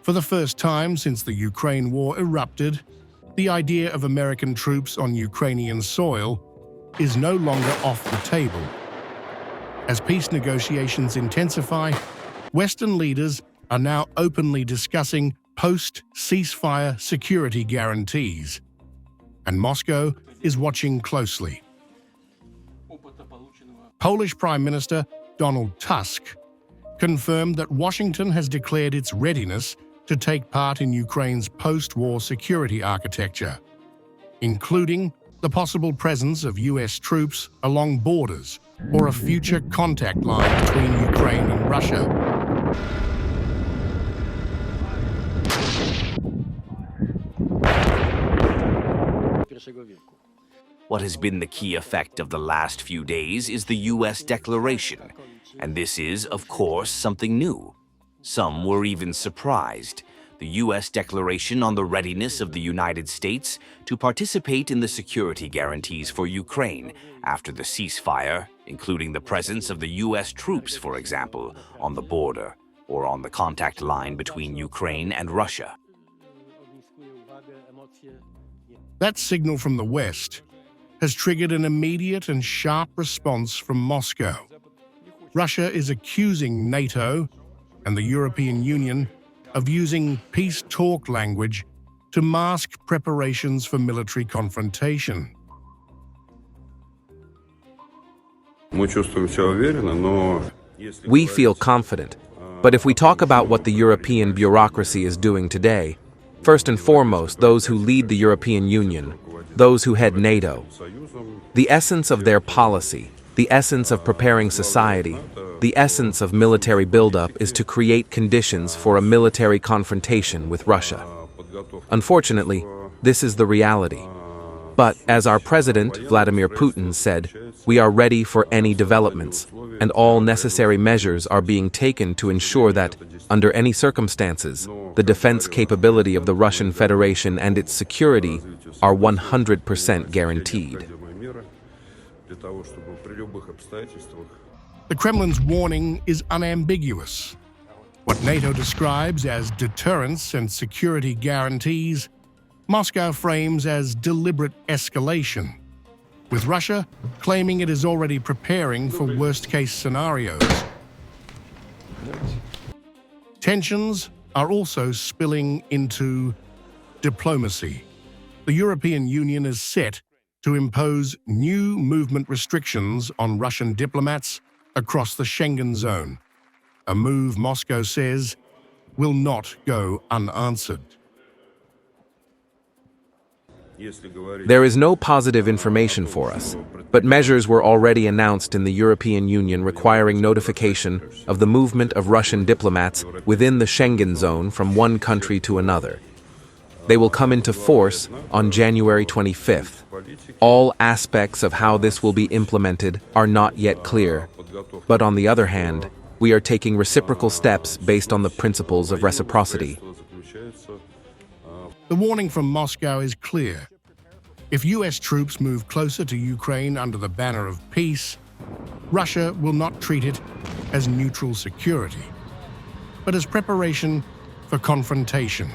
For the first time since the Ukraine war erupted, the idea of American troops on Ukrainian soil is no longer off the table. As peace negotiations intensify, Western leaders are now openly discussing post-ceasefire security guarantees, and Moscow is watching closely. Polish Prime Minister Donald Tusk confirmed that Washington has declared its readiness to take part in Ukraine's post-war security architecture, including the possible presence of US troops along borders or a future contact line between Ukraine and Russia. What has been the key effect of the last few days is the US declaration, and this is, of course, something new. Some were even surprised. The US declaration on the readiness of the United States to participate in the security guarantees for Ukraine after the ceasefire, including the presence of the US troops, for example, on the border or on the contact line between Ukraine and Russia. That signal from the West has triggered an immediate and sharp response from Moscow. Russia is accusing NATO and the European Union of using peace talk language to mask preparations for military confrontation. We feel confident, but if we talk about what the European bureaucracy is doing today, first and foremost, those who lead the European Union, those who head NATO, the essence of their policy, the essence of preparing society, the essence of military buildup is to create conditions for a military confrontation with Russia. Unfortunately, this is the reality. But as our president, Vladimir Putin, said, we are ready for any developments, and all necessary measures are being taken to ensure that, under any circumstances, the defense capability of the Russian Federation and its security are 100% guaranteed. The Kremlin's warning is unambiguous. What NATO describes as deterrence and security guarantees, Moscow frames as deliberate escalation, with Russia claiming it is already preparing for worst-case scenarios. Tensions are also spilling into diplomacy. The European Union is set to impose new movement restrictions on Russian diplomats across the Schengen zone, a move Moscow says will not go unanswered. There is no positive information for us, but measures were already announced in the European Union requiring notification of the movement of Russian diplomats within the Schengen zone from one country to another. They will come into force on January 25th. All aspects of how this will be implemented are not yet clear, but on the other hand, we are taking reciprocal steps based on the principles of reciprocity. The warning from Moscow is clear. If US troops move closer to Ukraine under the banner of peace, Russia will not treat it as neutral security, but as preparation for confrontation.